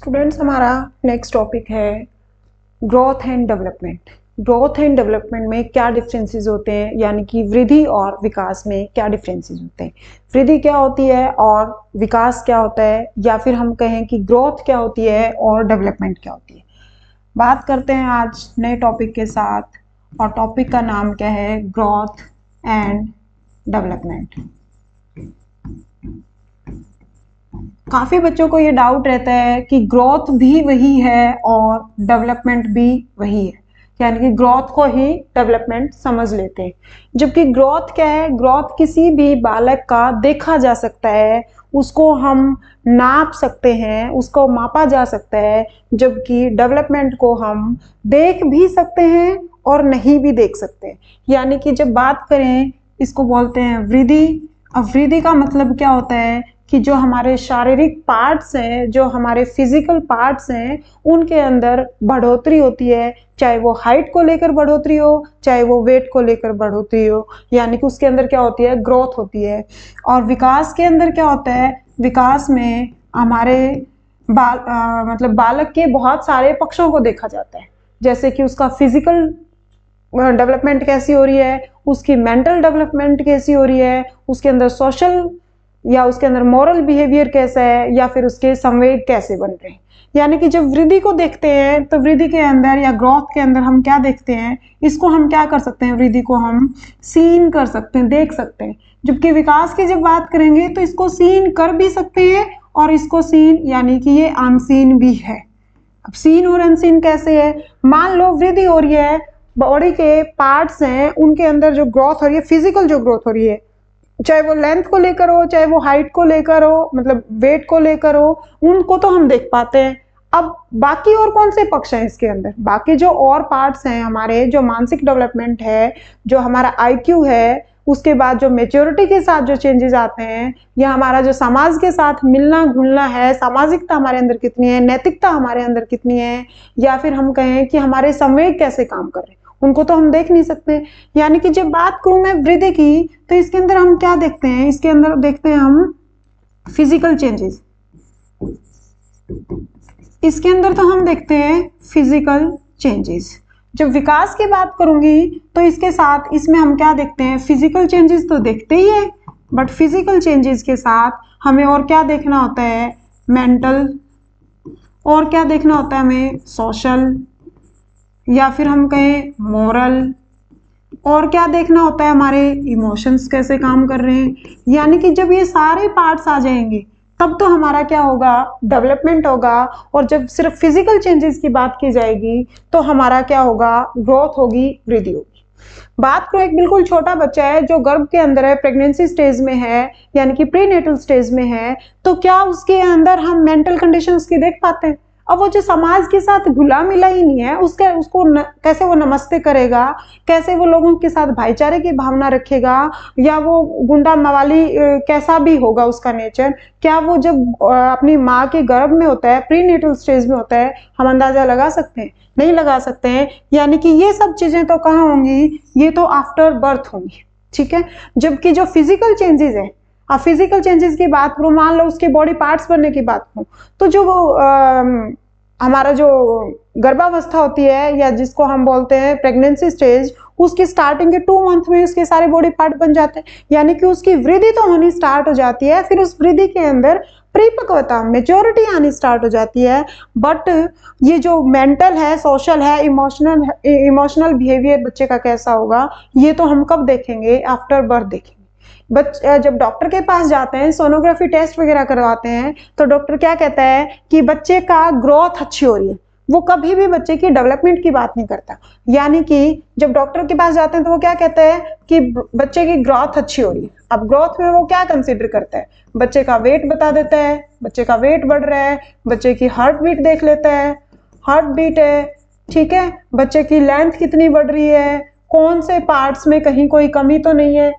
Students, हमारा next topic है growth and development. Growth and development में क्या डिफरेंसेस होते हैं, यानी कि वृद्धि और विकास में क्या डिफरेंसेस होते हैं। वृद्धि क्या होती है और विकास क्या होता है, या फिर हम कहें कि ग्रोथ क्या होती है और डेवलपमेंट क्या होती है। बात करते हैं आज नए टॉपिक के साथ, और टॉपिक का नाम क्या है, ग्रोथ एंड डेवलपमेंट। काफी बच्चों को ये डाउट रहता है कि ग्रोथ भी वही है और डेवलपमेंट भी वही है, यानी कि ग्रोथ को ही डेवलपमेंट समझ लेते हैं। जबकि ग्रोथ क्या है, ग्रोथ किसी भी बालक का देखा जा सकता है, उसको हम नाप सकते हैं, उसको मापा जा सकता है। जबकि डेवलपमेंट को हम देख भी सकते हैं और नहीं भी देख सकते। यानी कि जब बात करें, इसको बोलते हैं वृद्धि। अब वृद्धि का मतलब क्या होता है कि जो हमारे शारीरिक पार्ट्स हैं, जो हमारे फिजिकल पार्ट्स हैं, उनके अंदर बढ़ोतरी होती है। चाहे वो हाइट को लेकर बढ़ोतरी हो, चाहे वो वेट को लेकर बढ़ोतरी हो, यानी कि उसके अंदर क्या होती है, ग्रोथ होती है। और विकास के अंदर क्या होता है, विकास में हमारे मतलब बालक के बहुत सारे पक्षों को देखा जाता है। जैसे कि उसका फिजिकल डेवलपमेंट कैसी हो रही है, उसकी मेंटल डेवलपमेंट कैसी हो रही है, उसके अंदर सोशल या उसके अंदर मॉरल बिहेवियर कैसा है, या फिर उसके संवेग कैसे बन रहे हैं। यानी कि जब वृद्धि को देखते हैं तो वृद्धि के अंदर या ग्रोथ के अंदर हम क्या देखते हैं, इसको हम क्या कर सकते हैं, वृद्धि को हम सीन कर सकते हैं, देख सकते हैं। जबकि विकास की जब बात करेंगे तो इसको सीन कर भी सकते हैं, और इसको सीन यानी कि ये अनसीन भी है। अब सीन और अनसीन कैसे है, मान लो वृद्धि हो रही है, बॉडी के पार्ट्स हैं उनके अंदर जो ग्रोथ हो रही है, फिजिकल जो ग्रोथ हो रही है, चाहे वो लेंथ को लेकर हो, चाहे वो हाइट को लेकर हो, मतलब वेट को लेकर हो, उनको तो हम देख पाते हैं। अब बाकी और कौन से पक्ष हैं इसके अंदर, बाकी जो और पार्ट्स हैं हमारे, जो मानसिक डेवलपमेंट है, जो हमारा आईक्यू है, उसके बाद जो मेच्योरिटी के साथ जो चेंजेस आते हैं, या हमारा जो समाज के साथ मिलना घुलना है, सामाजिकता हमारे अंदर कितनी है, नैतिकता हमारे अंदर कितनी है, या फिर हम कहें कि हमारे संवेग कैसे काम कर रहे हैं, उनको तो हम देख नहीं सकते। यानी कि जब बात करूं मैं वृद्धि की, तो इसके अंदर हम क्या देखते हैं, इसके अंदर देखते हैं हम फिजिकल चेंजेस। इसके अंदर तो हम देखते हैं फिजिकल चेंजेस। जब विकास की बात करूंगी तो इसके साथ इसमें हम क्या देखते हैं, फिजिकल चेंजेस तो देखते ही है, बट फिजिकल चेंजेस के साथ हमें और क्या देखना होता है, मेंटल, और क्या देखना होता है हमें, सोशल, या फिर हम कहें मॉरल, और क्या देखना होता है, हमारे इमोशंस कैसे काम कर रहे हैं। यानी कि जब ये सारे पार्ट्स आ जाएंगे तब तो हमारा क्या होगा, डेवलपमेंट होगा। और जब सिर्फ फिजिकल चेंजेस की बात की जाएगी तो हमारा क्या होगा, ग्रोथ होगी, वृद्धि होगी। बात करो, एक बिल्कुल छोटा बच्चा है जो गर्भ के अंदर है, प्रेगनेंसी स्टेज में है, यानी कि प्रीनेटल स्टेज में है, तो क्या उसके अंदर हम मेंटल कंडीशंस की देख पाते हैं। अब वो जो समाज के साथ घुला मिला ही नहीं है, कैसे वो नमस्ते करेगा, कैसे वो लोगों के साथ भाईचारे की भावना रखेगा, या वो गुंडा मवाली कैसा भी होगा उसका नेचर, क्या वो जब अपनी माँ के गर्भ में होता है, प्रीनेटल स्टेज में होता है, हम अंदाजा लगा सकते हैं, नहीं लगा सकते हैं। यानी कि ये सब चीजें तो कहाँ होंगी, ये तो आफ्टर बर्थ होंगी, ठीक है। जबकि जो फिजिकल चेंजेस है, फिजिकल चेंजेस की बात करूं, मान लो उसके बॉडी पार्ट्स बनने की बात करूं, तो जो हमारा जो गर्भावस्था होती है, या जिसको हम बोलते हैं प्रेगनेंसी स्टेज, उसकी स्टार्टिंग के 2 मंथ में उसके सारे बॉडी पार्ट बन जाते हैं। यानी कि उसकी वृद्धि तो होनी स्टार्ट हो जाती है, फिर उस वृद्धि के अंदर परिपक्वता, मेच्योरिटी आनी स्टार्ट हो जाती है। बट ये जो मेंटल है, सोशल है, इमोशनल बिहेवियर बच्चे का कैसा होगा, ये तो हम कब देखेंगे, आफ्टर बर्थ देखेंगे। जब डॉक्टर के पास जाते हैं, सोनोग्राफी टेस्ट वगैरह करवाते हैं, तो डॉक्टर क्या कहता है कि बच्चे का ग्रोथ अच्छी हो रही है, वो कभी भी बच्चे की डेवलपमेंट की बात नहीं करता। यानी कि जब डॉक्टर के पास जाते हैं तो वो क्या कहता है कि बच्चे की ग्रोथ अच्छी हो रही है। अब ग्रोथ में वो क्या कंसीडर करता है, बच्चे का वेट बता देता है, बच्चे का वेट बढ़ रहा है, बच्चे की हार्ट बीट देख लेता है, हार्ट बीट है, ठीक है, बच्चे की लेंथ कितनी बढ़ रही है, कौन से पार्ट्स में कहीं कोई कमी तो नहीं है,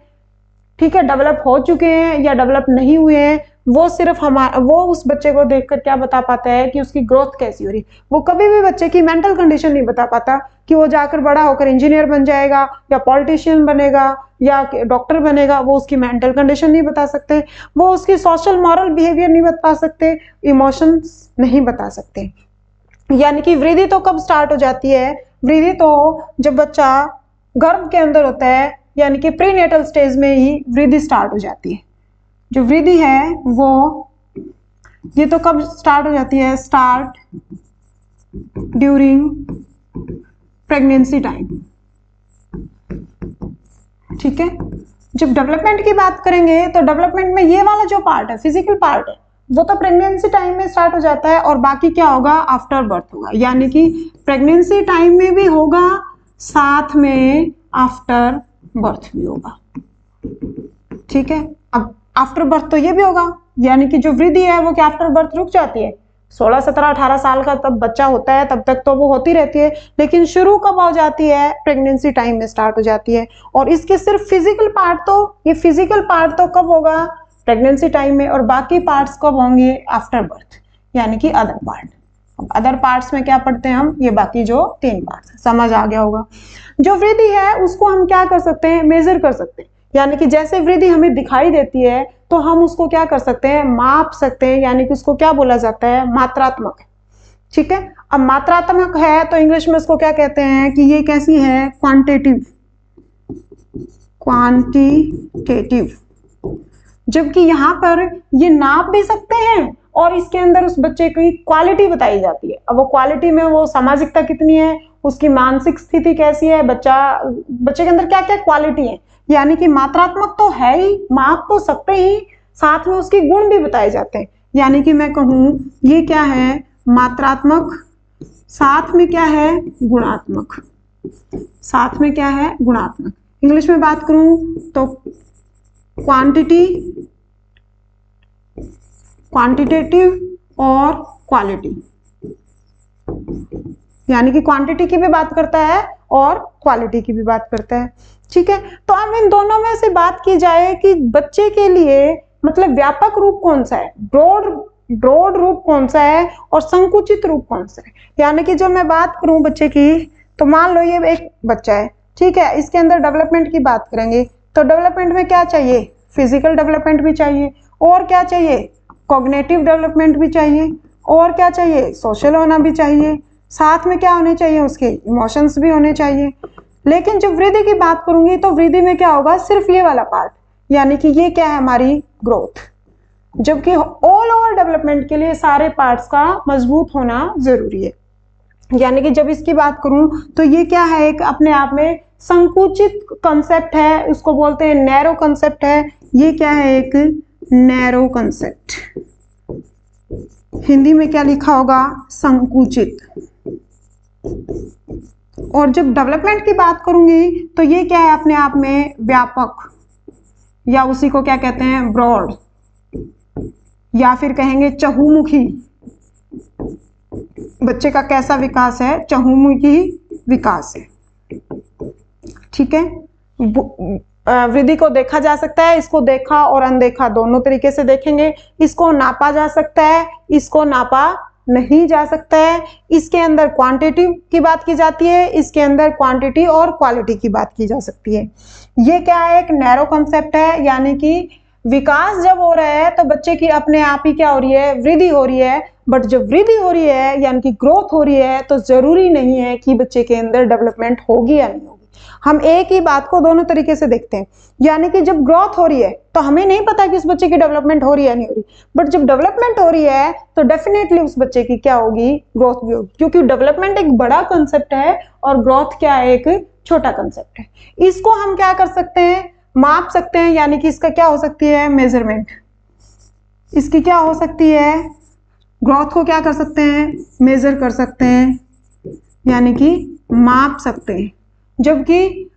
ठीक है, डेवलप हो चुके हैं या डेवलप नहीं हुए हैं, वो सिर्फ वो उस बच्चे को देखकर क्या बता पाता है कि उसकी ग्रोथ कैसी हो रही। वो कभी भी बच्चे की मेंटल कंडीशन नहीं बता पाता कि वो जाकर बड़ा होकर इंजीनियर बन जाएगा या पॉलिटिशियन बनेगा या डॉक्टर बनेगा। वो उसकी मेंटल कंडीशन नहीं बता सकते, वो उसकी सोशल मॉरल बिहेवियर नहीं बता सकते, इमोशंस नहीं बता सकते। यानी कि वृद्धि तो कब स्टार्ट हो जाती है? वृद्धि तो जब बच्चा गर्भ के अंदर होता है, यानी कि प्रीनेटल स्टेज में ही वृद्धि स्टार्ट हो जाती है। जो वृद्धि है वो ये तो कब स्टार्ट हो जाती है? Start during pregnancy time. ठीक है। जब डेवलपमेंट की बात करेंगे तो डेवलपमेंट में ये वाला जो पार्ट है, फिजिकल पार्ट है, वो तो प्रेगनेंसी टाइम में स्टार्ट हो जाता है और बाकी क्या होगा? आफ्टर बर्थ होगा। यानी कि प्रेगनेंसी टाइम में भी होगा, साथ में आफ्टर बर्थ भी होगा। ठीक है। अब आफ्टर बर्थ तो ये भी होगा, यानी कि जो वृद्धि है वो क्या आफ्टर बर्थ रुक जाती है? 16, 17, 18 साल का तब बच्चा होता है, तब तक तो वो होती रहती है, लेकिन शुरू कब हो जाती है? प्रेगनेंसी टाइम में स्टार्ट हो जाती है। और इसके सिर्फ फिजिकल पार्ट तो, ये फिजिकल पार्ट तो कब होगा? प्रेगनेंसी टाइम में, और बाकी पार्ट्स कब होंगे? आफ्टर बर्थ, यानी कि अदर पार्ट। अदर पार्ट्स में क्या पढ़ते हैं हम? ये बाकी जो 3 पार्ट्स, समझ आ गया होगा। जो वृद्धि है उसको हम क्या कर सकते हैं? मेजर कर सकते हैं। यानी कि जैसे वृद्धि हमें दिखाई देती है तो हम उसको क्या कर सकते हैं? माप सकते हैं। यानी कि उसको क्या बोला जाता है? मात्रात्मक। ठीक है। अब मात्रात्मक है तो इंग्लिश में उसको क्या कहते हैं कि ये कैसी है? क्वांटिटेटिव। क्वांटिटेटिव। जबकि यहाँ पर ये नाप भी सकते हैं और इसके अंदर उस बच्चे की क्वालिटी बताई जाती है। अब वो क्वालिटी में वो सामाजिकता कितनी है, उसकी मानसिक स्थिति कैसी है, बच्चे के अंदर क्या क्या क्वालिटी है। यानी कि मात्रात्मक तो है ही, माप तो सकते ही, साथ में उसके गुण भी बताए जाते हैं। यानी कि मैं कहूँ ये क्या है? मात्रात्मक, साथ में क्या है? गुणात्मक। साथ में क्या है? गुणात्मक। इंग्लिश में बात करूं तो क्वांटिटी, क्वांटिटेटिव और क्वालिटी। यानी कि क्वांटिटी की भी बात करता है और क्वालिटी की भी बात करता है। ठीक है। तो अब इन दोनों में से बात की जाए कि बच्चे के लिए मतलब व्यापक रूप कौन सा है, ब्रॉड रूप कौन सा है और संकुचित रूप कौन सा है। यानी कि जब मैं बात करूं बच्चे की, तो मान लो ये एक बच्चा है, ठीक है, इसके अंदर डेवलपमेंट की बात करेंगे तो डेवलपमेंट में क्या चाहिए? फिजिकल डेवलपमेंट भी चाहिए, और क्या चाहिए? कॉग्निटिव डेवलपमेंट भी चाहिए, और क्या चाहिए? सोशल होना भी चाहिए, साथ में क्या होने चाहिए? उसके इमोशंस भी होने चाहिए। लेकिन जब वृद्धि की बात करूंगी तो वृद्धि में क्या होगा? सिर्फ ये वाला पार्ट, यानी कि ये क्या है? हमारी ग्रोथ। जबकि ऑल ओवर डेवलपमेंट के लिए सारे पार्ट्स का मजबूत होना जरूरी है। यानी कि जब इसकी बात करूं तो ये क्या है? एक अपने आप में संकुचित कंसेप्ट है, उसको बोलते हैं नैरो कंसेप्ट है। ये क्या है? एक नैरो कंसेप्ट। हिंदी में क्या लिखा होगा? संकुचित। और जब डेवलपमेंट की बात करूंगी तो ये क्या है? अपने आप में व्यापक, या उसी को क्या कहते हैं? ब्रॉड, या फिर कहेंगे चहुमुखी। बच्चे का कैसा विकास है? चहुमुखी विकास है। ठीक है। वृद्धि को देखा जा सकता है, इसको देखा और अनदेखा दोनों तरीके से देखेंगे। इसको नापा जा सकता है, इसको नापा नहीं जा सकता है। इसके अंदर क्वांटिटी की बात की जाती है, इसके अंदर क्वांटिटी और क्वालिटी की बात की जा सकती है। ये क्या है? एक नैरो कंसेप्ट है। यानी कि विकास जब हो रहा है तो बच्चे की अपने आप ही क्या हो रही है? वृद्धि हो रही है। बट जब वृद्धि हो रही है यानी कि ग्रोथ हो रही है तो जरूरी नहीं है कि बच्चे के अंदर डेवलपमेंट होगी या नहीं होगी। हम एक ही बात को दोनों तरीके से देखते हैं। यानी कि जब ग्रोथ हो रही है तो हमें नहीं पता कि उस बच्चे की डेवलपमेंट हो रही है या नहीं हो रही, बट जब डेवलपमेंट हो रही है तो डेफिनेटली उस बच्चे की क्या होगी? ग्रोथ भी होगी, क्योंकि डेवलपमेंट एक बड़ा कंसेप्ट है और ग्रोथ क्या है? एक छोटा कंसेप्ट है। इसको हम क्या कर सकते हैं? माप सकते हैं। यानी कि इसका क्या हो सकती है? मेजरमेंट। इसकी क्या हो सकती है? ग्रोथ को क्या कर सकते हैं? मेजर कर सकते हैं, यानी कि माप सकते हैं। जबकि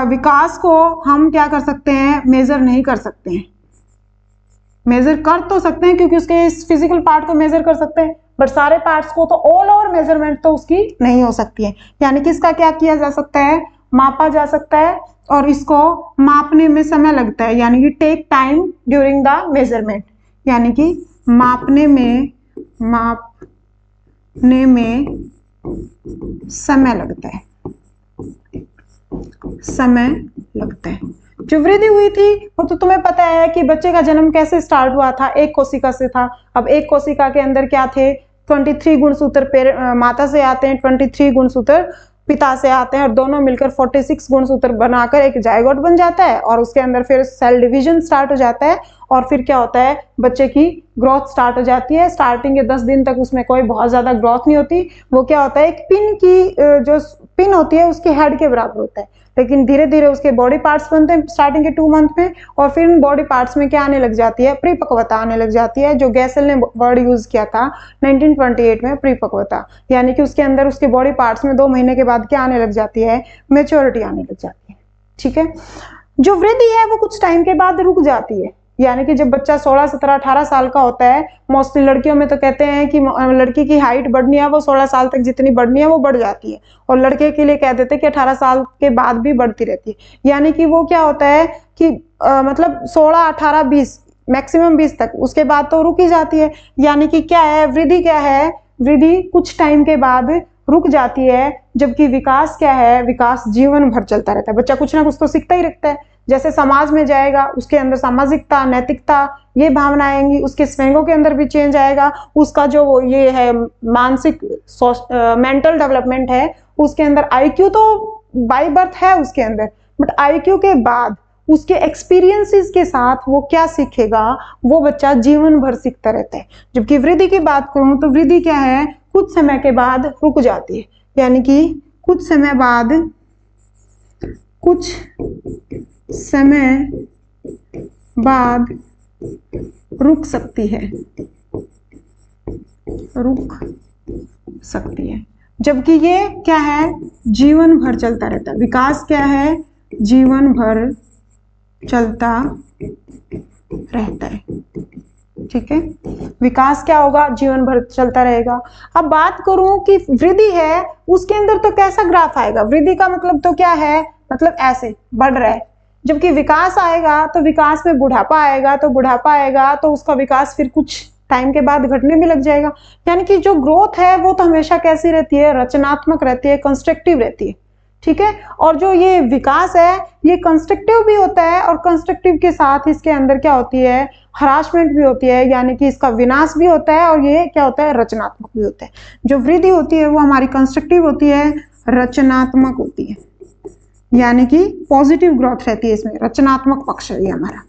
विकास को हम क्या कर सकते हैं? मेजर नहीं कर सकते हैं। मेजर कर तो सकते हैं क्योंकि उसके इस फिजिकल पार्ट को मेजर कर सकते हैं, बट सारे पार्ट्स को तो ऑल ओवर मेजरमेंट तो उसकी नहीं हो सकती है। यानी कि इसका क्या किया जा सकता है? मापा जा सकता है, और इसको मापने में समय लगता है, यानी कि take time during the measurement. यानी कि मापने में समय लगता है, जो वृद्धि हुई थी वो तो तुम्हें पता है कि बच्चे का जन्म कैसे स्टार्ट हुआ था, एक कोशिका से था। अब एक कोशिका के अंदर क्या थे, 23 गुणसूत्र माता से आते हैं, 23 गुणसूत्र पिता से आते हैं, और दोनों मिलकर 46 गुणसूत्र बनाकर एक जायगोट बन जाता है, और उसके अंदर फिर सेल डिवीजन स्टार्ट हो जाता है, और फिर क्या होता है, बच्चे की ग्रोथ स्टार्ट हो जाती है। स्टार्टिंग के 10 दिन तक उसमें कोई बहुत ज्यादा ग्रोथ नहीं होती, वो क्या होता है, एक पिन की जो पिन होती है उसके हेड के बराबर होता है, लेकिन धीरे धीरे उसके बॉडी पार्ट्स बनते हैं स्टार्टिंग के 2 मंथ में, और फिर उन बॉडी पार्ट्स में क्या आने लग जाती है, परिपक्वता आने लग जाती है, जो गैसल ने वर्ड यूज किया था 1928 में, परिपक्वता, यानी कि उसके अंदर उसके बॉडी पार्ट्स में 2 महीने के बाद क्या आने लग जाती है, मैच्योरिटी आने लग जाती है। ठीक है, जो वृद्धि है वो कुछ टाइम के बाद रुक जाती है, यानी कि जब बच्चा 16, 17, 18 साल का होता है, मोस्टली लड़कियों में तो कहते हैं कि लड़की की हाइट बढ़नी है वो 16 साल तक जितनी बढ़नी है वो बढ़ जाती है, और लड़के के लिए कह देते हैं कि 18 साल के बाद भी बढ़ती रहती है, यानी कि वो क्या होता है कि मतलब 16, 18, 20 मैक्सिमम 20 तक, उसके बाद तो रुक ही जाती है। यानी कि क्या है, वृद्धि क्या है, वृद्धि कुछ टाइम के बाद रुक जाती है, जबकि विकास क्या है, विकास जीवन भर चलता रहता है। बच्चा कुछ ना कुछ तो सीखता ही रहता है, जैसे समाज में जाएगा उसके अंदर सामाजिकता, नैतिकता, ये भावना आएंगी, उसके स्वेंगों के अंदर भी चेंज आएगा, उसका जो ये है मानसिक मेंटल डेवलपमेंट है, उसके अंदर आईक्यू तो बाय बर्थ है उसके अंदर, बट आईक्यू के बाद उसके एक्सपीरियंसेस के साथ वो क्या सीखेगा, वो बच्चा जीवन भर सीखता रहता है। जबकि वृद्धि की बात करूं तो वृद्धि क्या है, कुछ समय के बाद रुक जाती है, यानी कि कुछ समय बाद रुक सकती है, जबकि ये क्या है, जीवन भर चलता रहता है। विकास क्या है, जीवन भर चलता रहता है। ठीक है, विकास क्या होगा, जीवन भर चलता रहेगा। अब बात करूं कि वृद्धि है उसके अंदर तो कैसा ग्राफ आएगा, वृद्धि का मतलब तो क्या है, मतलब ऐसे बढ़ रहा है, जबकि विकास आएगा तो विकास में बुढ़ापा आएगा तो उसका विकास फिर कुछ टाइम के बाद घटने भी लग जाएगा। यानी कि जो ग्रोथ है वो तो हमेशा कैसी रहती है, रचनात्मक रहती है, कंस्ट्रक्टिव रहती है। ठीक है, और जो ये विकास है ये कंस्ट्रक्टिव भी होता है, और कंस्ट्रक्टिव के साथ इसके अंदर क्या होती है, हरासमेंट भी होती है, यानी कि इसका विनाश भी होता है, और ये क्या होता है, रचनात्मक भी होता है। जो वृद्धि होती है वो हमारी कंस्ट्रक्टिव होती है, रचनात्मक होती है, यानी कि पॉजिटिव ग्रोथ रहती है, इसमें रचनात्मक पक्ष है ये हमारा।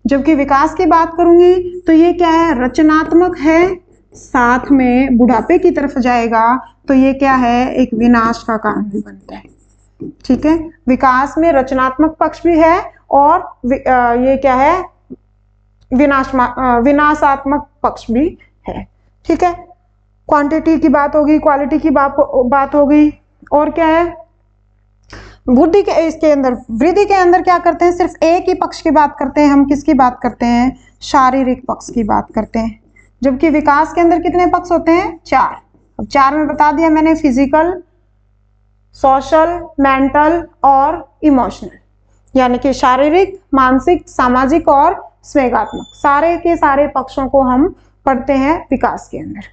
जबकि विकास की बात करूंगी तो ये क्या है, रचनात्मक है, साथ में बुढ़ापे की तरफ जाएगा तो ये क्या है, एक विनाश का कारण भी बनता है। ठीक है, विकास में रचनात्मक पक्ष भी है, और ये क्या है, विनाशात्मक पक्ष भी है। ठीक है, क्वांटिटी की बात होगी, क्वालिटी की बात होगी, और क्या है, वृद्धि के इसके अंदर, वृद्धि के अंदर क्या करते हैं, सिर्फ एक ही पक्ष की बात करते हैं हम, किसकी बात करते हैं, शारीरिक पक्ष की बात करते हैं। जबकि विकास के अंदर कितने पक्ष होते हैं, 4। अब 4 में बता दिया मैंने, फिजिकल, सोशल, मेंटल और इमोशनल, यानी कि शारीरिक, मानसिक, सामाजिक और स्वेगात्मक, सारे के सारे पक्षों को हम पढ़ते हैं विकास के अंदर।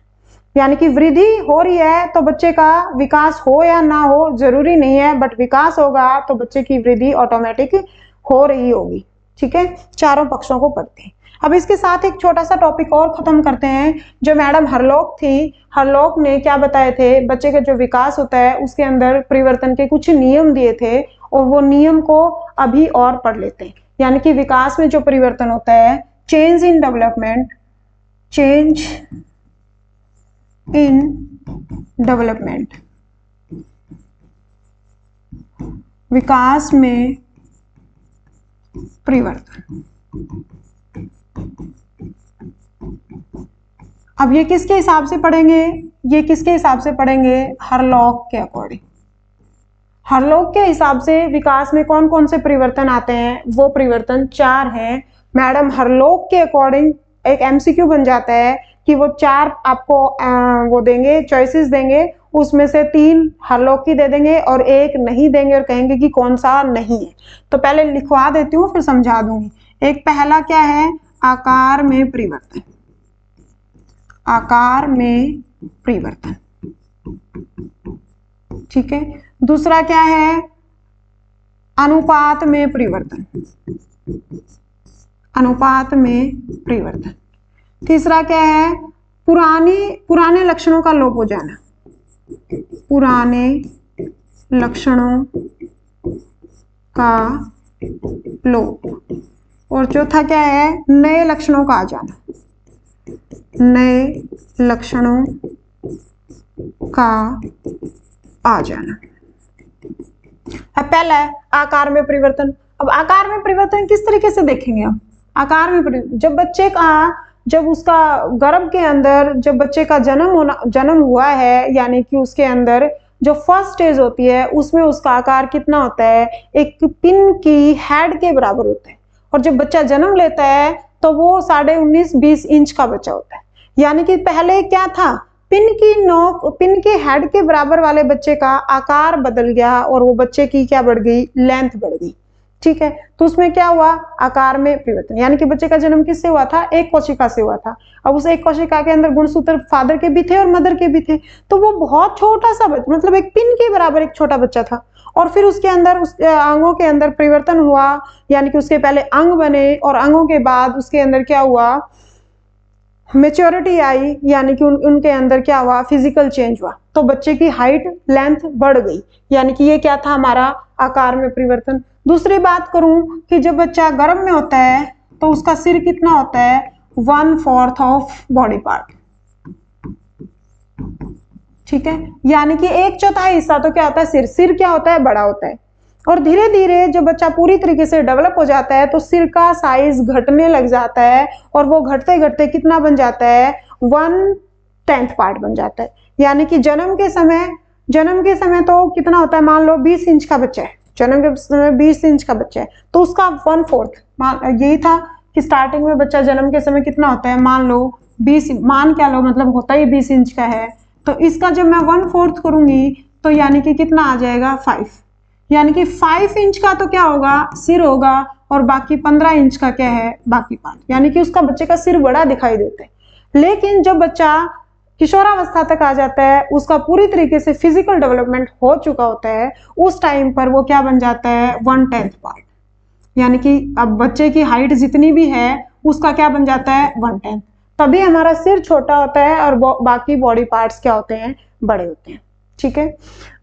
यानी कि वृद्धि हो रही है तो बच्चे का विकास हो या ना हो जरूरी नहीं है, बट विकास होगा तो बच्चे की वृद्धि ऑटोमेटिक हो रही होगी। ठीक है, चारों पक्षों को पढ़ते हैं। अब इसके साथ एक छोटा सा टॉपिक और खत्म करते हैं, जो मैडम हरलोक थी, हरलोक ने क्या बताए थे, बच्चे का जो विकास होता है उसके अंदर परिवर्तन के कुछ नियम दिए थे, और वो नियम को अभी और पढ़ लेते हैं। यानी कि विकास में जो परिवर्तन होता है, change in development, change in development, विकास में परिवर्तन। अब ये किसके हिसाब से पढ़ेंगे, ये किसके हिसाब से पढ़ेंगे, हरलोक के अकॉर्डिंग। हरलोक के हिसाब से विकास में कौन कौन से परिवर्तन आते हैं, वो परिवर्तन 4 हैं। मैडम हरलोक के अकॉर्डिंग एक एमसीक्यू बन जाता है कि वो 4 आपको वो देंगे, चॉइसेस देंगे, उसमें से 3 हरलोक की दे देंगे और 1 नहीं देंगे, और कहेंगे कि कौन सा नहीं है। तो पहले लिखवा देती हूँ फिर समझा दूंगी। एक पहला क्या है, आकार में परिवर्तन, आकार में परिवर्तन। ठीक है, दूसरा क्या है, अनुपात में परिवर्तन, अनुपात में परिवर्तन। तीसरा क्या है, पुराने लक्षणों का लोप हो जाना, पुराने लक्षणों का लोप। और चौथा क्या है, नए लक्षणों का आ जाना, नए लक्षणों का आ जाना। अब पहला है आकार में परिवर्तन। अब आकार में परिवर्तन किस तरीके से देखेंगे हम? आकार में परिवर्तन जब उसका गर्भ के अंदर जब बच्चे का जन्म हुआ है, यानी कि उसके अंदर जो फर्स्ट स्टेज होती है उसमें उसका आकार कितना होता है, एक पिन की हेड के बराबर होता है। और जब बच्चा जन्म लेता है तो वो 19.5-20 इंच का बच्चा होता है। यानी कि पहले क्या था, पिन की हेड के बराबर वाले बच्चे का आकार बदल गया और वो बच्चे की क्या बढ़ गई, लेंथ बढ़ गई। ठीक है, तो उसमें क्या हुआ, आकार में परिवर्तन। यानी कि बच्चे का जन्म किससे हुआ था, एक कोशिका से हुआ था। अब उस एक कोशिका के अंदर गुणसूत्र फादर के भी थे और मदर के भी थे, तो वो बहुत छोटा सा मतलब एक पिन के बराबर एक छोटा बच्चा था। और फिर उसके अंदर उस अंगों के अंदर परिवर्तन हुआ, यानी कि उसके पहले अंग बने और अंगों के बाद उसके अंदर क्या हुआ, मेच्योरिटी आई, यानी कि उनके अंदर क्या हुआ, फिजिकल चेंज हुआ। तो बच्चे की हाइट लेंथ बढ़ गई, यानी कि ये क्या था, हमारा आकार में परिवर्तन। दूसरी बात करूं कि जब बच्चा गर्भ में होता है तो उसका सिर कितना होता है, 1/4 ऑफ बॉडी पार्ट। ठीक है, यानी कि 1/4 हिस्सा तो क्या होता है, सिर क्या होता है, बड़ा होता है। और धीरे धीरे जब बच्चा पूरी तरीके से डेवलप हो जाता है तो सिर का साइज घटने लग जाता है और वो घटते घटते कितना बन जाता है, 1/10 पार्ट बन जाता है। यानी कि जन्म के समय तो कितना होता है, मान लो 20 इंच का बच्चा है, जन्म के समय 20 इंच का बच्चा है, तो उसका 1/4 यही था कि स्टार्टिंग में बच्चा जन्म के समय कितना होता है, मान लो 20, मान क्या लो, मतलब होता ही 20 इंच का है। तो इसका जब मैं 1/4 करूंगी तो यानी कि कितना आ जाएगा, 5। यानी कि 5 इंच का तो क्या होगा, सिर होगा, और बाकी 15 इंच का क्या है, बाकी पार्ट। यानी कि उसका बच्चे का सिर बड़ा दिखाई देता है। लेकिन जब बच्चा किशोरावस्था तक आ जाता है, उसका पूरी तरीके से फिजिकल डेवलपमेंट हो चुका होता है, उस टाइम पर वो क्या बन जाता है, 1/10 पार्ट। यानी कि अब बच्चे की हाइट जितनी भी है उसका क्या बन जाता है, 1/10। तभी हमारा सिर छोटा होता है और बाकी बॉडी पार्ट्स क्या होते हैं, बड़े होते हैं। ठीक है,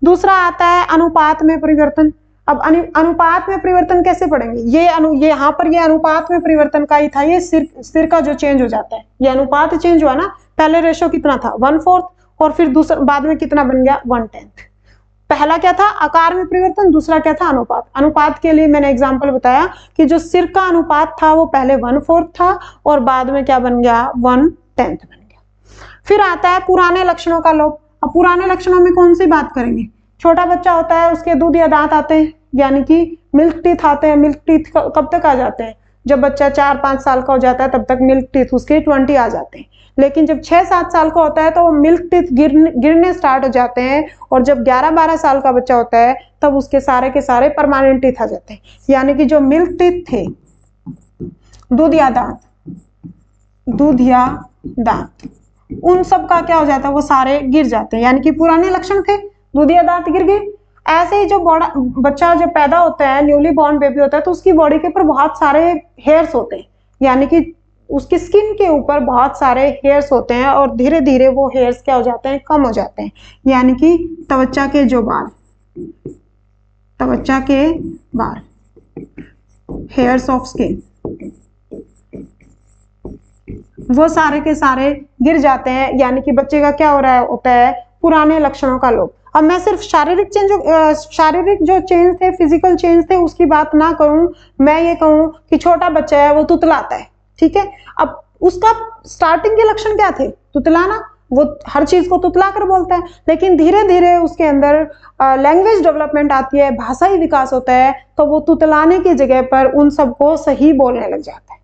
दूसरा आता है अनुपात में परिवर्तन। अब अनुपात में परिवर्तन कैसे पढ़ेंगे, ये यहाँ पर ये अनुपात में परिवर्तन का ही था, ये सिर का जो चेंज हो जाता है, ये अनुपात चेंज हुआ ना। पहले रेशो कितना था, 1/4, और फिर दूसरा बाद में कितना बन गया, 1/10। पहला क्या था, आकार में परिवर्तन, दूसरा क्या था, अनुपात। अनुपात के लिए मैंने एग्जांपल बताया कि जो सिर का अनुपात था वो पहले 1/4 था और बाद में क्या बन गया, 1/10 बन गया। फिर आता है पुराने लक्षणों का लोप। अब पुराने लक्षणों में कौन सी बात करेंगे, छोटा बच्चा होता है, उसके दूध या दांत आते हैं, यानी कि मिल्क टीथ आते हैं। मिल्क टीथ कब तक आ जाते हैं, जब बच्चा 4-5 साल का हो जाता है तब तक मिल्क टीथ उसके 20 आ जाते हैं। लेकिन जब 6-7 साल का होता है तो मिल्क टीथ गिरने स्टार्ट हो जाते हैं, और जब 11-12 साल का बच्चा होता है तब उसके सारे के सारे परमानेंट टीथ आ जाते हैं। यानी कि जो मिल्क टीथ थे, दूध या दांत, उन सब का क्या हो जाता है, वो सारे गिर जाते हैं। यानी कि पुराने लक्षण थे, दूध या दांत गिर गए। ऐसे ही जो बच्चा जब पैदा होता है, न्यूली बॉर्न बेबी होता है, तो उसकी बॉडी के ऊपर बहुत सारे हेयर्स होते हैं, यानी कि उसकी स्किन के ऊपर बहुत सारे हेयर्स होते हैं, और धीरे धीरे वो हेयर्स क्या हो जाते हैं, कम हो जाते हैं। यानी कि त्वचा के बाल, हेयर्स ऑफ स्किन, वो सारे के सारे गिर जाते हैं। यानी कि बच्चे का क्या हो रहा होता है, पुराने लक्षणों का लोप। अब मैं सिर्फ शारीरिक जो चेंज थे, फिजिकल चेंज थे, उसकी बात ना करूं, मैं ये कहूं कि छोटा बच्चा है वो तुतलाता है। ठीक है, अब उसका स्टार्टिंग के लक्षण क्या थे, तुतलाना, वो हर चीज को तुतला कर बोलता है। लेकिन धीरे धीरे उसके अंदर लैंग्वेज डेवलपमेंट आती है, भाषाई विकास होता है, तो वो तुतलाने की जगह पर उन सबको सही बोलने लग जाता है।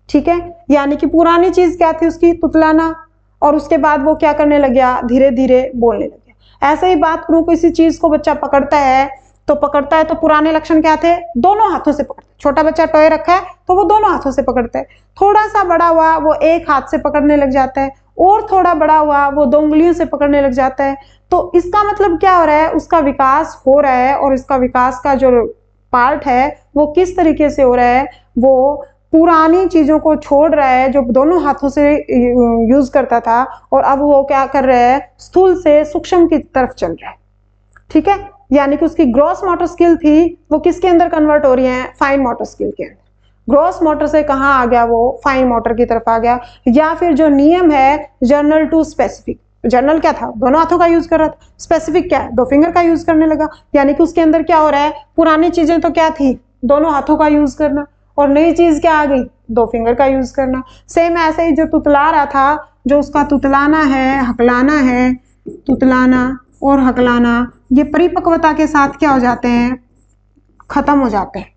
ठीक है, यानी कि पुरानी चीज क्या थी उसकी, तुतलाना, और उसके बाद वो क्या करने लग गया, धीरे धीरे बोलने लग गया। ऐसे ही बात करूं, किसी चीज को बच्चा पकड़ता है तो पकड़ता है तो पुराने लक्षण क्या थे, दोनों हाथों से पकड़ता है। छोटा बच्चा टॉय रखा है तो वो दोनों हाथों से पकड़ता है, थोड़ा सा बड़ा हुआ वो एक हाथ से पकड़ने लग जाता है, और थोड़ा बड़ा हुआ वो 2 उंगलियों से पकड़ने लग जाता है। तो इसका मतलब क्या हो रहा है, उसका विकास हो रहा है, और इसका विकास का जो पार्ट है वो किस तरीके से हो रहा है, वो पुरानी चीजों को छोड़ रहा है जो दोनों हाथों से यूज करता था, और अब वो क्या कर रहा है, स्थूल से सूक्ष्म की तरफ चल रहा है। ठीक है, यानी कि उसकी ग्रॉस मोटर स्किल थी वो किसके अंदर कन्वर्ट हो रही है, फाइन मोटर स्किल के अंदर। ग्रॉस मोटर से कहाँ आ गया, वो फाइन मोटर की तरफ आ गया। या फिर जो नियम है जर्नल टू स्पेसिफिक, जर्नल क्या था, दोनों हाथों का यूज कर रहा था, स्पेसिफिक क्या है, 2 फिंगर का यूज करने लगा। यानी कि उसके अंदर क्या हो रहा है, पुरानी चीजें तो क्या थी, दोनों हाथों का यूज करना, और नई चीज क्या आ गई, 2 फिंगर का यूज करना। सेम ऐसे ही जो तुतला रहा था, जो उसका तुतलाना है, हकलाना है, तुतलाना और हकलाना, ये परिपक्वता के साथ क्या हो जाते हैं, खत्म हो जाते हैं।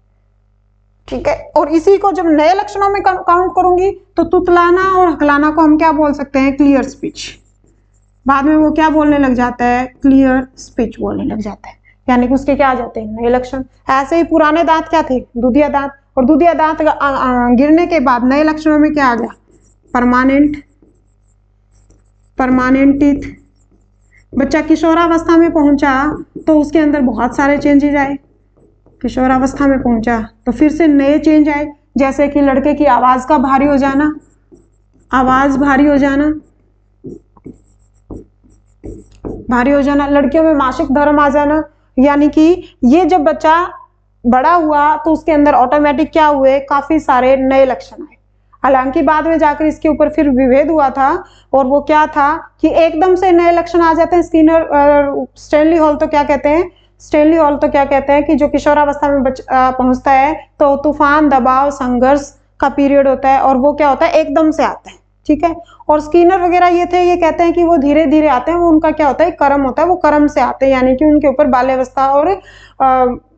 ठीक है, और इसी को जब नए लक्षणों में काउंट करूंगी तो तुतलाना और हकलाना को हम क्या बोल सकते हैं, क्लियर स्पीच। बाद में वो क्या बोलने लग जाता है, क्लियर स्पीच बोलने लग जाता है, यानी कि उसके क्या आ जाते हैं, नए लक्षण। ऐसे ही पुराने दांत क्या थे, दूधिया दांत, और दूधिया दांत गिरने के बाद नए लक्षणों में क्या आ गया, परमानेंट टीथ। बच्चा किशोरावस्था में पहुंचा तो उसके अंदर बहुत सारे चेंजेस आए, किशोरावस्था में पहुंचा तो फिर से नए चेंज आए, जैसे कि लड़के की आवाज का भारी हो जाना, आवाज भारी हो जाना, लड़कियों में मासिक धर्म आ जाना। यानी कि ये जब बच्चा बड़ा हुआ तो उसके अंदर ऑटोमेटिक क्या हुए, काफी सारे नए लक्षण आए। हालांकि बाद में जाकर इसके ऊपर फिर विभेद हुआ था, और वो क्या था कि एकदम से नए लक्षण आ जाते हैं। स्टैनली हॉल तो क्या कहते हैं कि जो किशोरावस्था में पहुंचता है तो तूफान, दबाव, संघर्ष का पीरियड होता है, और वो क्या होता है, एकदम से आता है। ठीक है, और स्किनर वगैरह ये कहते हैं कि वो धीरे धीरे आते हैं, वो उनका क्या होता है, कर्म होता है, वो कर्म से आते हैं, यानी कि उनके ऊपर बाल्यावस्था और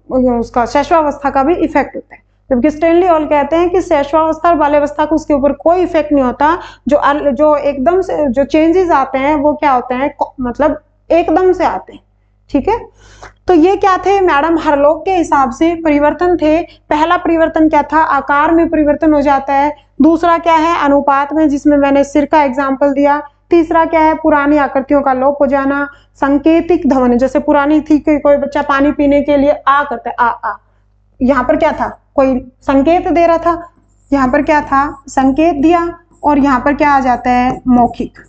उसका शैशवावस्था का भी इफेक्ट होता है। जबकि स्टैनली हॉल कहते हैं कि शैशवावस्था और बाल्यावस्था को उसके ऊपर कोई इफेक्ट नहीं होता, जो एकदम से जो चेंजेस आते हैं वो क्या होते हैं, मतलब एकदम से आते हैं। ठीक है, तो ये क्या थे मैडम, हरलोग के हिसाब से परिवर्तन थे। पहला परिवर्तन क्या था, आकार में परिवर्तन हो जाता है। दूसरा क्या है, अनुपात में, जिसमें मैंने सिर का एग्जाम्पल दिया। तीसरा क्या है, पुरानी आकृतियों का लोप हो जाना। सांकेतिक ध्वनि, जैसे पुरानी थी कि कोई बच्चा पानी पीने के लिए आ करता है, आ, यहाँ पर क्या था, कोई संकेत दे रहा था, यहाँ पर क्या था, संकेत दिया, और यहाँ पर क्या आ जाता है, मौखिक।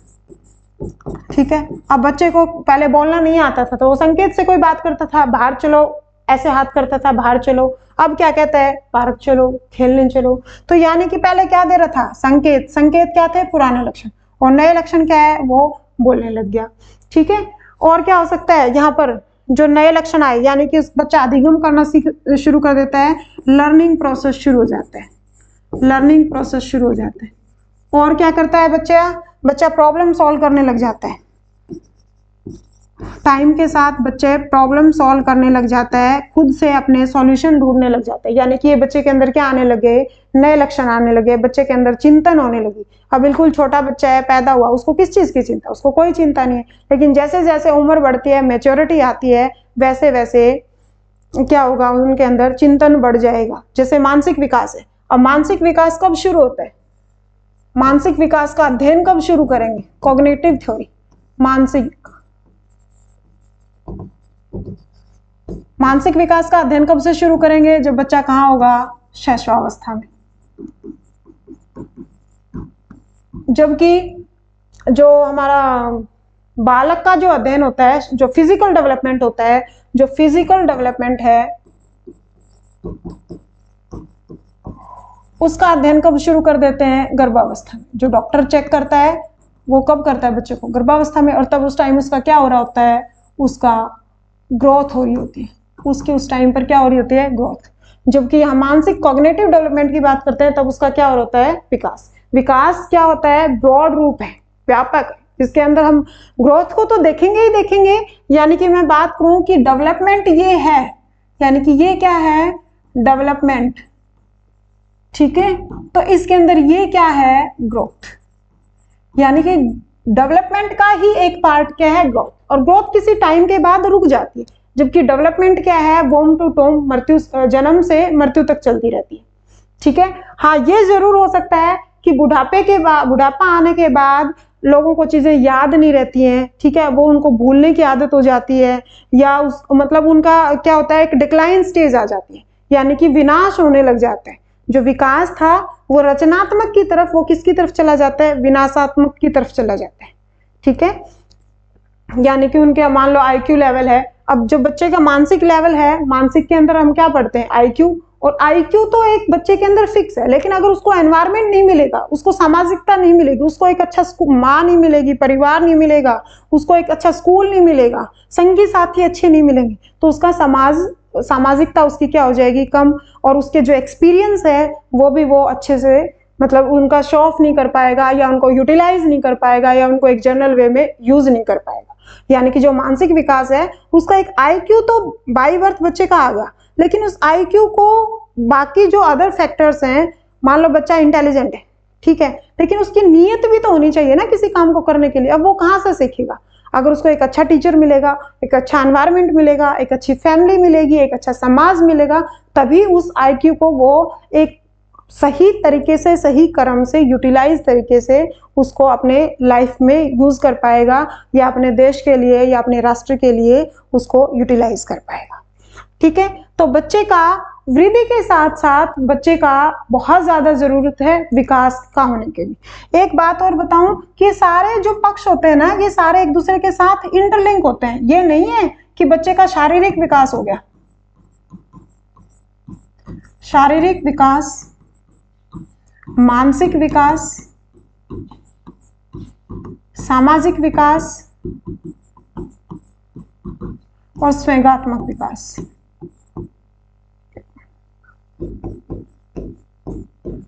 ठीक है, अब बच्चे को पहले बोलना नहीं आता था तो वो संकेत से कोई बात करता था, बाहर चलो, ऐसे हाथ करता था, बाहर चलो। अब क्या कहता है, पार्क चलो, खेलने चलो। तो यानी कि पहले क्या दे रहा था, संकेत। संकेत क्या थे, पुराने लक्षण, और नए लक्षण क्या है, वो बोलने लग गया। ठीक है, और क्या हो सकता है, यहाँ पर जो नए लक्षण आए, यानी कि बच्चा अधिगम करना शुरू कर देता है, लर्निंग प्रोसेस शुरू हो जाता है। और क्या करता है बच्चा प्रॉब्लम सॉल्व करने लग जाता है। टाइम के साथ बच्चे प्रॉब्लम सॉल्व करने लग जाता है, खुद से अपने सॉल्यूशन ढूंढने लग जाता है। यानी कि ये बच्चे के अंदर क्या आने लगे, नए लक्षण आने लगे, बच्चे के अंदर चिंतन होने लगी। अब बिल्कुल छोटा बच्चा है, पैदा हुआ, उसको किस चीज की चिंता, उसको कोई चिंता नहीं है। लेकिन जैसे जैसे उम्र बढ़ती है, मैच्योरिटी आती है, वैसे वैसे क्या होगा, उनके अंदर चिंतन बढ़ जाएगा। जैसे मानसिक विकास है, अब मानसिक विकास कब शुरू होता है, मानसिक विकास का अध्ययन कब शुरू करेंगे, कॉग्निटिव थ्योरी। मानसिक विकास का अध्ययन कब से शुरू करेंगे, जब बच्चा कहाँ होगा, शैशवावस्था में। जबकि जो हमारा बालक का जो अध्ययन होता है, जो फिजिकल डेवलपमेंट होता है, जो फिजिकल डेवलपमेंट है, उसका अध्ययन कब शुरू कर देते हैं, गर्भावस्था में। जो डॉक्टर चेक करता है वो कब करता है, बच्चे को गर्भावस्था में। और तब उस टाइम उसका क्या हो रहा होता है, उसका ग्रोथ हो रही होती है, उस टाइम पर क्या हो रही होती है, ग्रोथ। जबकि हम मानसिक कॉग्निटिव डेवलपमेंट की बात करते हैं, तब उसका क्या हो रहा है, विकास। विकास क्या होता है, ब्रॉड रूप है, व्यापक है, जिसके अंदर हम ग्रोथ को तो देखेंगे ही देखेंगे। यानी कि मैं बात करूं कि डेवलपमेंट ये है, यानी कि ये क्या है, डेवलपमेंट। ठीक है, तो इसके अंदर ये क्या है, ग्रोथ। यानी कि डेवलपमेंट का ही एक पार्ट क्या है, ग्रोथ। और ग्रोथ किसी टाइम के बाद रुक जाती है, जबकि डेवलपमेंट क्या है, बोम टू टोम, मृत्यु, जन्म से मृत्यु तक चलती रहती है। ठीक है, हाँ ये जरूर हो सकता है कि बुढ़ापा आने के बाद लोगों को चीजें याद नहीं रहती हैं, ठीक है, वो उनको भूलने की आदत हो जाती है, या मतलब उनका क्या होता है, एक डिक्लाइन स्टेज आ जाती है, यानी कि विनाश होने लग जाता है। जो विकास था वो रचनात्मक की तरफ, वो किसकी तरफ चला जाता है, विनाशात्मक की तरफ चला जाता है। ठीक है, यानी कि उनके मान लो आईक्यू लेवल है, अब जो बच्चे का मानसिक लेवल है, मानसिक के अंदर हम क्या पढ़ते हैं, आईक्यू, और आईक्यू तो एक बच्चे के अंदर फिक्स है, लेकिन अगर उसको एनवायरनमेंट नहीं मिलेगा, उसको सामाजिकता नहीं मिलेगी, उसको एक अच्छा माँ नहीं मिलेगी, परिवार नहीं मिलेगा, उसको एक अच्छा स्कूल नहीं मिलेगा, संगी साथी अच्छे नहीं मिलेंगे, तो उसका सामाजिकता उसकी क्या हो जाएगी, कम, और उसके जो एक्सपीरियंस है वो भी वो अच्छे से मतलब उनका शो ऑफ नहीं कर पाएगा, या उनको यूटिलाइज नहीं कर पाएगा, या उनको एक जनरल वे में यूज नहीं कर पाएगा। यानी कि जो मानसिक विकास है उसका एक आईक्यू तो बाई बर्थ बच्चे का आ गया, लेकिन उस आईक्यू को बाकी जो अदर फैक्टर्स हैं, मान लो बच्चा इंटेलिजेंट है, ठीक है, लेकिन उसकी नीयत भी तो होनी चाहिए ना किसी काम को करने के लिए। अब वो कहाँ से सीखेगा? अगर उसको एक अच्छा टीचर मिलेगा, एक अच्छा एनवायरनमेंट मिलेगा, एक अच्छी फैमिली मिलेगी, एक अच्छा समाज मिलेगा, तभी उस आईक्यू को वो एक सही तरीके से, सही क्रम से, यूटिलाइज तरीके से उसको अपने लाइफ में यूज कर पाएगा, या अपने देश के लिए या अपने राष्ट्र के लिए उसको यूटिलाइज कर पाएगा। ठीक है, तो बच्चे का वृद्धि के साथ साथ बच्चे का बहुत ज्यादा जरूरत है विकास का होने के लिए। एक बात और बताऊं कि सारे जो पक्ष होते हैं ना, ये सारे एक दूसरे के साथ इंटरलिंक होते हैं। ये नहीं है कि बच्चे का शारीरिक विकास हो गया, शारीरिक विकास, मानसिक विकास, सामाजिक विकास और संवेगात्मक विकास,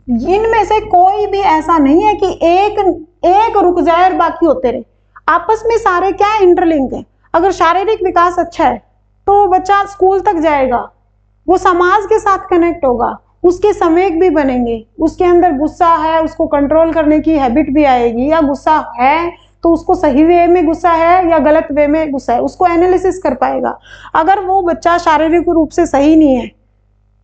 इनमें से कोई भी ऐसा नहीं है कि एक रुक जाए और बाकी होते रहे। आपस में सारे क्या है, इंटरलिंक है। अगर शारीरिक विकास अच्छा है तो बच्चा स्कूल तक जाएगा, वो समाज के साथ कनेक्ट होगा, उसके संवेग भी बनेंगे, उसके अंदर गुस्सा है उसको कंट्रोल करने की हैबिट भी आएगी, या गुस्सा है तो उसको सही वे में गुस्सा है या गलत वे में गुस्सा है, उसको एनालिसिस कर पाएगा। अगर वो बच्चा शारीरिक रूप से सही नहीं है,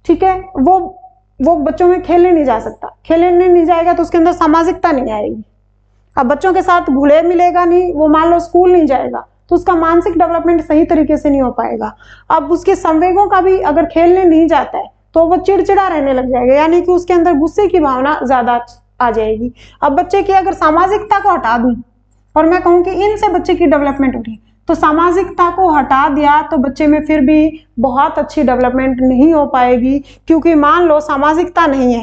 ठीक है, वो बच्चों में खेलने नहीं जा सकता, खेलने नहीं जाएगा तो उसके अंदर सामाजिकता नहीं आएगी। अब बच्चों के साथ घुले मिलेगा नहीं, वो मान लो स्कूल नहीं जाएगा तो उसका मानसिक डेवलपमेंट सही तरीके से नहीं हो पाएगा। अब उसके संवेगों का भी अगर खेलने नहीं जाता है तो वो चिड़चिड़ा रहने लग जाएगा, यानी कि उसके अंदर गुस्से की भावना ज्यादा आ जाएगी। अब बच्चे की अगर सामाजिकता को हटा दूं और मैं कहूं कि इनसे बच्चे की डेवलपमेंट हो रही, तो सामाजिकता को हटा दिया तो बच्चे में फिर भी बहुत अच्छी डेवलपमेंट नहीं हो पाएगी, क्योंकि मान लो सामाजिकता नहीं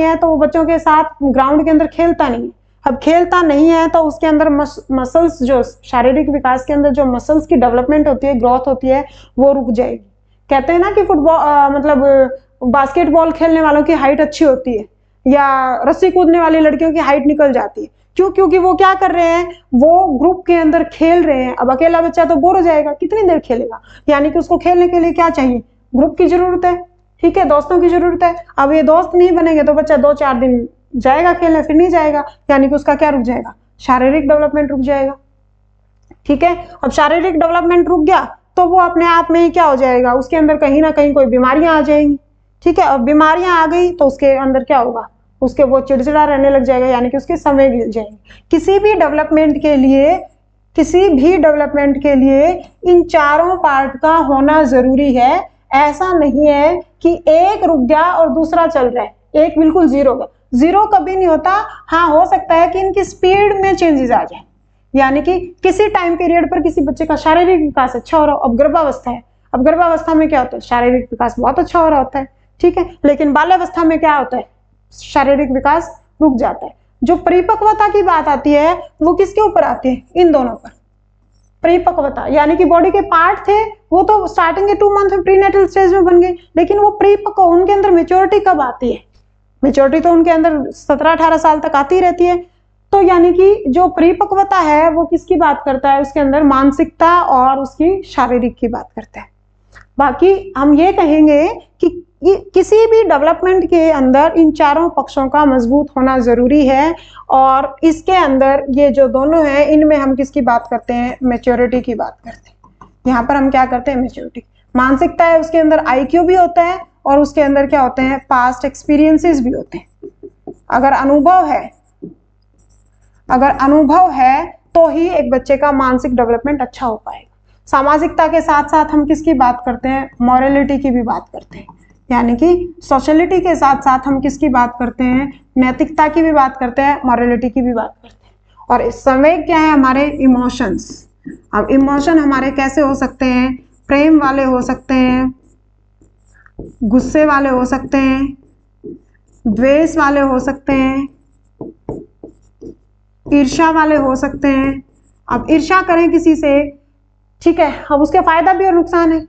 है तो वो बच्चों के साथ ग्राउंड के अंदर खेलता नहीं है। अब खेलता नहीं है तो उसके अंदर मसल्स, जो शारीरिक विकास के अंदर जो मसल्स की डेवलपमेंट होती है, ग्रोथ होती है, वो रुक जाएगी। कहते हैं ना कि फुटबॉल मतलब बास्केटबॉल खेलने वालों की हाइट अच्छी होती है, या रस्सी कूदने वाली लड़कियों की हाइट निकल जाती है। क्यों? क्योंकि वो क्या कर रहे हैं, वो ग्रुप के अंदर खेल रहे हैं। अब अकेला बच्चा तो बोर हो जाएगा, कितनी देर खेलेगा, यानी कि उसको खेलने के लिए क्या चाहिए, ग्रुप की जरूरत है, ठीक है, दोस्तों की जरूरत है। अब ये दोस्त नहीं बनेंगे तो बच्चा 2-4 दिन जाएगा खेलने, फिर नहीं जाएगा, यानी कि उसका क्या रुक जाएगा, शारीरिक डेवलपमेंट रुक जाएगा। ठीक है, अब शारीरिक डेवलपमेंट रुक गया तो वो अपने आप में ही क्या हो जाएगा, उसके अंदर कहीं ना कहीं कोई बीमारियां आ जाएंगी। ठीक है, अब बीमारियां आ गई तो उसके अंदर क्या होगा, उसके वो चिड़चिड़ा रहने लग जाएगा, यानी कि उसके समय गिर जाएंगे। किसी भी डेवलपमेंट के लिए इन चारों पार्ट का होना जरूरी है। ऐसा नहीं है कि एक रुक गया और दूसरा चल रहा है, एक बिल्कुल जीरो कभी नहीं होता। हाँ, हो सकता है कि इनकी स्पीड में चेंजेस आ जाए, यानी कि किसी टाइम पीरियड पर किसी बच्चे का शारीरिक विकास अच्छा हो रहा हो। अब गर्भावस्था है, अब गर्भावस्था में क्या होता है, शारीरिक विकास बहुत अच्छा हो रहा होता है, ठीक है, लेकिन बाल्यावस्था में क्या होता है, शारीरिक विकास रुक जाता है। जो परिपक्वता की बात आती है वो किसके ऊपर आती है, इन दोनों पर। परिपक्वता यानी कि बॉडी के पार्ट थे वो तो स्टार्टिंग के 2 मंथ में प्रीनेटल स्टेज में बन गए, लेकिन वो परिपक्व, उनके अंदर मेच्योरिटी कब आती है, मेच्योरिटी तो उनके अंदर 17-18 साल तक आती रहती है। तो यानी कि जो परिपक्वता है वो किसकी बात करता है, उसके अंदर मानसिकता और उसकी शारीरिक की बात करता है। बाकी हम ये कहेंगे कि किसी भी डेवलपमेंट के अंदर इन चारों पक्षों का मजबूत होना जरूरी है, और इसके अंदर ये जो दोनों हैं इनमें हम किसकी बात करते हैं, मैच्योरिटी की बात करते हैं। यहाँ पर हम क्या करते हैं, मैच्योरिटी। मानसिकता है, उसके अंदर IQ भी होता है और उसके अंदर क्या होते हैं, पास्ट एक्सपीरियंसेस भी होते हैं। अगर अनुभव है तो ही एक बच्चे का मानसिक डेवलपमेंट अच्छा हो पाएगा। सामाजिकता के साथ साथ हम किसकी बात करते हैं, मॉरलिटी की भी बात करते हैं, यानी कि सोशलिटी के साथ साथ हम किसकी बात करते हैं, नैतिकता की भी बात करते हैं, मॉरलिटी की भी बात करते हैं। और इस समय क्या है, हमारे इमोशंस। अब इमोशन हमारे कैसे हो सकते हैं, प्रेम वाले हो सकते हैं, गुस्से वाले हो सकते हैं, द्वेष वाले हो सकते हैं, ईर्ष्या वाले हो सकते हैं। अब ईर्ष्या करें किसी से, ठीक है, अब उसके फायदा भी और नुकसान है।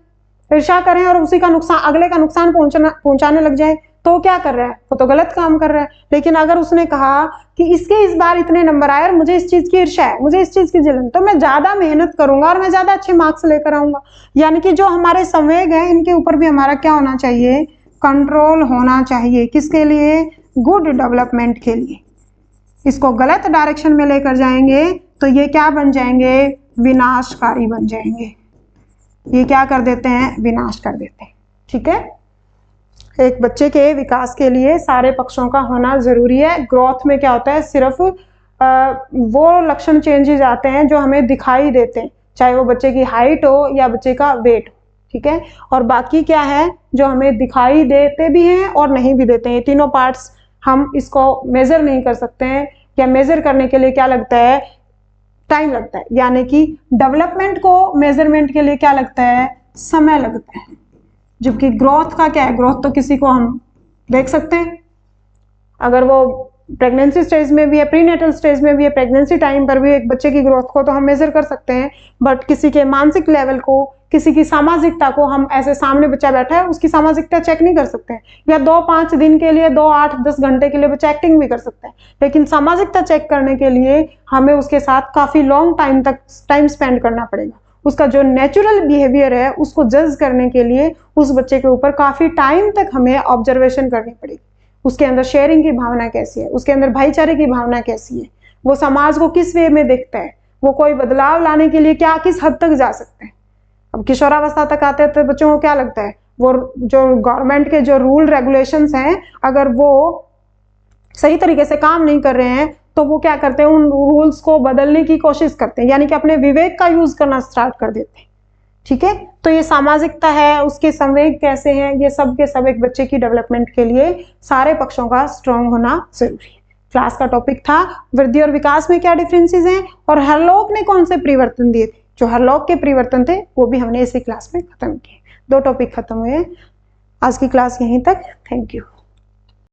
ईर्ष्या करें और उसी का नुकसान, अगले का नुकसान पहुंचाने लग जाए तो क्या कर रहा है, वो तो गलत काम कर रहा है। लेकिन अगर उसने कहा कि इसके इस बार इतने नंबर आए और मुझे इस चीज की ईर्ष्या है, मुझे इस चीज की जलन, तो मैं ज्यादा मेहनत करूंगा और मैं ज्यादा अच्छे मार्क्स लेकर आऊंगा। यानी कि जो हमारे संवेग है, इनके ऊपर भी हमारा क्या होना चाहिए, कंट्रोल होना चाहिए। किसके लिए, गुड डेवलपमेंट के लिए। इसको गलत डायरेक्शन में लेकर जाएंगे तो ये क्या बन जाएंगे, विनाशकारी बन जाएंगे। ये क्या कर देते हैं, विनाश कर देते हैं। ठीक है, एक बच्चे के विकास के लिए सारे पक्षों का होना जरूरी है। ग्रोथ में क्या होता है, सिर्फ वो लक्षण चेंजेस आते हैं जो हमें दिखाई देते हैं, चाहे वो बच्चे की हाइट हो या बच्चे का वेट हो। ठीक है, और बाकी क्या है, जो हमें दिखाई देते भी हैं और नहीं भी देते हैं। ये तीनों पार्ट्स हम इसको मेजर नहीं कर सकते हैं, या मेजर करने के लिए क्या लगता है, टाइम लगता है। यानी कि डेवलपमेंट को मेजरमेंट के लिए क्या लगता है, समय लगता है। जबकि ग्रोथ का क्या है, ग्रोथ तो किसी को हम देख सकते हैं, अगर वो प्रेगनेंसी स्टेज में भी है, प्रीनेटल स्टेज में भी है, प्रेगनेंसी टाइम पर भी एक बच्चे की ग्रोथ को तो हम मेजर कर सकते हैं। बट किसी के मानसिक लेवल को, किसी की सामाजिकता को हम ऐसे सामने बच्चा बैठा है उसकी सामाजिकता चेक नहीं कर सकते हैं। या 2-5 दिन के लिए, 2-8-10 घंटे के लिए बच्चा एक्टिंग भी कर सकता है, लेकिन सामाजिकता चेक करने के लिए हमें उसके साथ काफी लॉन्ग टाइम तक टाइम स्पेंड करना पड़ेगा। उसका जो नेचुरल बिहेवियर है उसको जज करने के लिए उस बच्चे के ऊपर काफी टाइम तक हमें ऑब्जर्वेशन करनी पड़ेगी। उसके अंदर शेयरिंग की भावना कैसी है, उसके अंदर भाईचारे की भावना कैसी है, वो समाज को किस वे में देखता है, वो कोई बदलाव लाने के लिए क्या, किस हद तक जा सकते हैं। अब किशोरावस्था तक आते हैं तो बच्चों को क्या लगता है, वो जो गवर्नमेंट के जो रूल रेगुलेशंस हैं, अगर वो सही तरीके से काम नहीं कर रहे हैं तो वो क्या करते हैं, उन रूल्स को बदलने की कोशिश करते हैं, यानी कि अपने विवेक का यूज करना स्टार्ट कर देते हैं। ठीक है, तो ये सामाजिकता है, उसके संवेग कैसे हैं, ये सब के सब एक बच्चे की डेवलपमेंट के लिए सारे पक्षों का स्ट्रांग होना जरूरी है। क्लास का टॉपिक था वृद्धि और विकास में क्या डिफरेंसेस हैं, और हरलॉक ने कौन से परिवर्तन दिए थे। जो हरलॉक के परिवर्तन थे वो भी हमने इसी क्लास में खत्म किए। 2 टॉपिक खत्म हुए। आज की क्लास यहीं तक। Thank you.